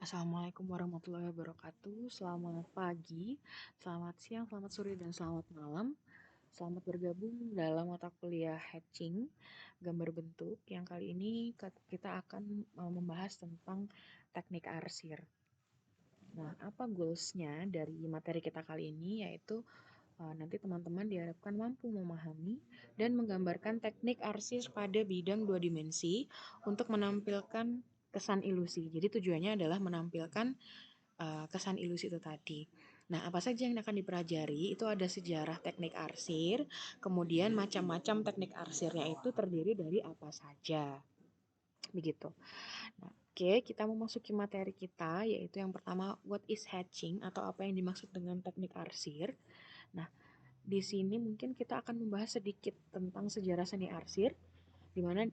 Assalamualaikum warahmatullahi wabarakatuh. Selamat pagi, selamat siang, selamat sore, dan selamat malam. Selamat bergabung dalam mata kuliah Hatching, gambar bentuk, yang kali ini kita akan membahas tentang teknik arsir. Nah, apa goalsnya dari materi kita kali ini? Yaitu nanti teman-teman diharapkan mampu memahami dan menggambarkan teknik arsir pada bidang dua dimensi untuk menampilkan kesan ilusi. Jadi tujuannya adalah menampilkan kesan ilusi itu tadi. Nah, apa saja yang akan dipelajari? Itu ada sejarah teknik arsir, kemudian macam-macam teknik arsirnya itu terdiri dari apa saja. Begitu. Nah, oke, kita memasuki materi kita, yaitu yang pertama, what is hatching atau apa yang dimaksud dengan teknik arsir. Nah, di sini mungkin kita akan membahas sedikit tentang sejarah seni arsir, di mana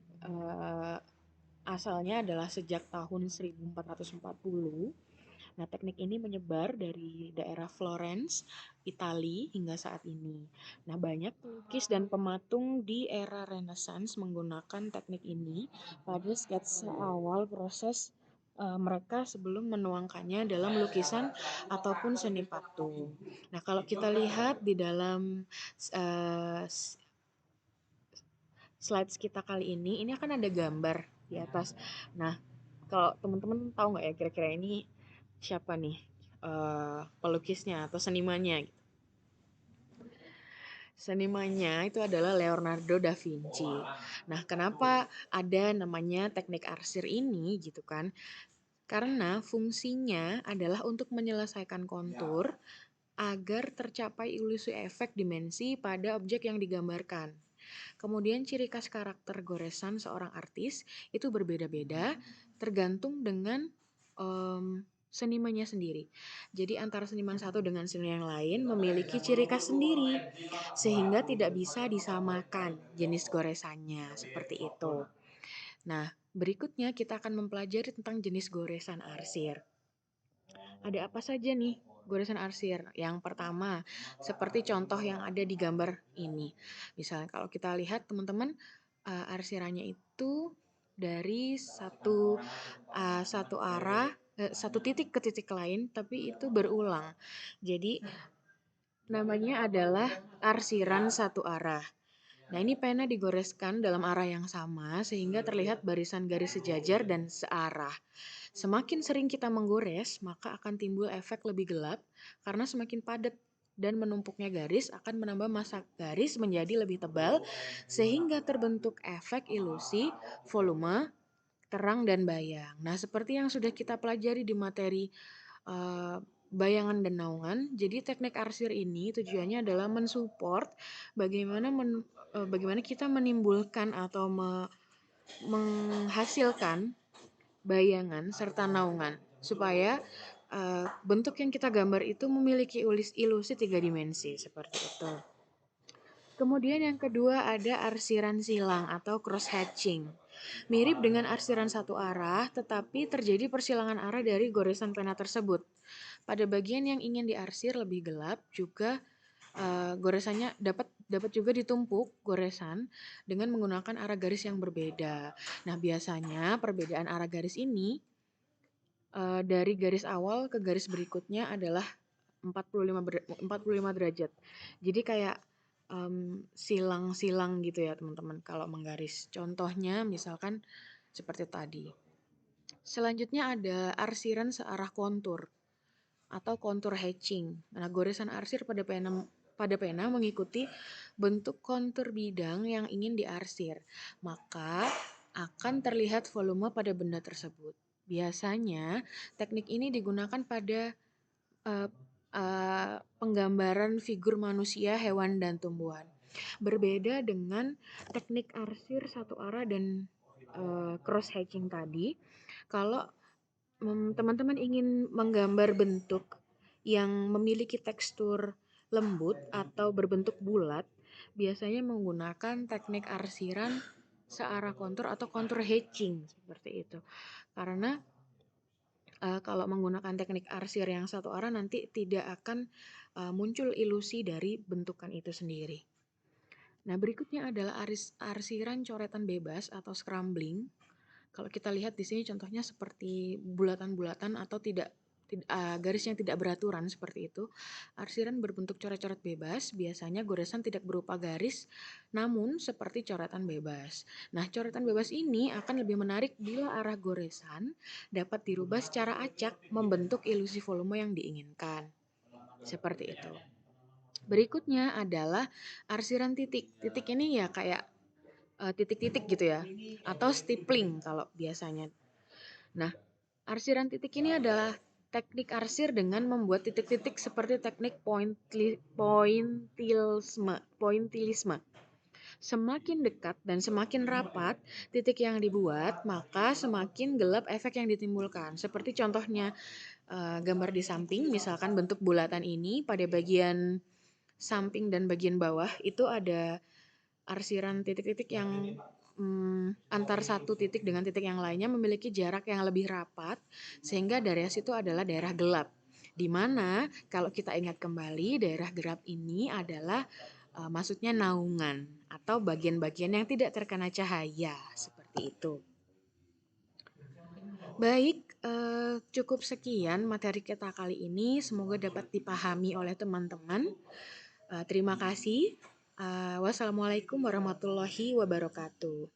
asalnya adalah sejak tahun 1440. Nah, teknik ini menyebar dari daerah Florence, Italia hingga saat ini. Nah, banyak pelukis dan pematung di era Renaissance menggunakan teknik ini pada sketsa awal proses mereka sebelum menuangkannya dalam lukisan ataupun seni patung. Nah, kalau kita lihat di dalam uh, slides kita kali ini akan ada gambar di atas. Nah, kalau teman-teman tahu nggak ya kira-kira ini siapa nih pelukisnya atau senimannya? Senimannya itu adalah Leonardo da Vinci. Nah, kenapa ada namanya teknik arsir ini gitu kan? Karena fungsinya adalah untuk menyelesaikan kontur agar tercapai ilusi efek dimensi pada objek yang digambarkan. Kemudian ciri khas karakter goresan seorang artis itu berbeda-beda tergantung dengan senimannya sendiri. Jadi antara seniman satu dengan seniman yang lain memiliki ciri khas sendiri sehingga tidak bisa disamakan jenis goresannya seperti itu. Nah, berikutnya kita akan mempelajari tentang jenis goresan arsir. Ada apa saja nih goresan arsir? Yang pertama, seperti contoh yang ada di gambar ini. Misalnya kalau kita lihat teman-teman, arsirannya itu dari satu arah, satu titik ke titik lain, tapi itu berulang. Jadi namanya adalah arsiran satu arah. Nah, ini pena digoreskan dalam arah yang sama sehingga terlihat barisan garis sejajar dan searah. Semakin sering kita menggores, maka akan timbul efek lebih gelap karena semakin padat dan menumpuknya garis akan menambah massa garis menjadi lebih tebal sehingga terbentuk efek ilusi, volume, terang, dan bayang. Nah, seperti yang sudah kita pelajari di materi bayangan dan naungan, jadi teknik arsir ini tujuannya adalah mensupport bagaimana kita menimbulkan atau menghasilkan bayangan serta naungan supaya bentuk yang kita gambar itu memiliki ilusi tiga dimensi seperti itu. Kemudian yang kedua ada arsiran silang atau cross hatching. Mirip dengan arsiran satu arah, tetapi terjadi persilangan arah dari goresan pena tersebut. Pada bagian yang ingin diarsir lebih gelap juga goresannya dapat juga ditumpuk goresan dengan menggunakan arah garis yang berbeda. Nah, biasanya perbedaan arah garis ini dari garis awal ke garis berikutnya adalah 45 derajat. Jadi kayak silang-silang gitu ya teman-teman kalau menggaris. Contohnya misalkan seperti tadi. Selanjutnya ada arsiran searah kontur atau kontur hatching. Nah, goresan arsir pada pena mengikuti bentuk kontur bidang yang ingin diarsir. Maka akan terlihat volume pada benda tersebut. Biasanya teknik ini digunakan pada uh, penggambaran figur manusia, hewan, dan tumbuhan. Berbeda dengan teknik arsir satu arah dan cross hatching tadi, kalau teman-teman ingin menggambar bentuk yang memiliki tekstur lembut atau berbentuk bulat, biasanya menggunakan teknik arsiran searah kontur atau kontur hatching seperti itu. Karena kalau menggunakan teknik arsir yang satu arah nanti tidak akan muncul ilusi dari bentukan itu sendiri. Nah, berikutnya adalah arsiran coretan bebas atau scrambling. Kalau kita lihat di sini contohnya seperti bulatan-bulatan atau garis yang tidak beraturan seperti itu. Arsiran berbentuk coret-coret bebas, biasanya goresan tidak berupa garis, namun seperti coretan bebas. Nah, coretan bebas ini akan lebih menarik bila arah goresan dapat dirubah secara acak membentuk ilusi volume yang diinginkan. Seperti itu. Berikutnya adalah arsiran titik. Titik ini ya kayak titik-titik gitu ya, atau stippling kalau biasanya. Nah, arsiran titik ini adalah teknik arsir dengan membuat titik-titik seperti teknik pointillisme. Semakin dekat dan semakin rapat titik yang dibuat, maka semakin gelap efek yang ditimbulkan. Seperti contohnya gambar di samping, misalkan bentuk bulatan ini pada bagian samping dan bagian bawah itu ada arsiran titik-titik yang antar satu titik dengan titik yang lainnya memiliki jarak yang lebih rapat, sehingga daerah situ adalah daerah gelap. Di mana kalau kita ingat kembali, daerah gelap ini adalah maksudnya naungan atau bagian-bagian yang tidak terkena cahaya, seperti itu. Baik, cukup sekian materi kita kali ini. Semoga dapat dipahami oleh teman-teman. Terima kasih. Wassalamualaikum warahmatullahi wabarakatuh.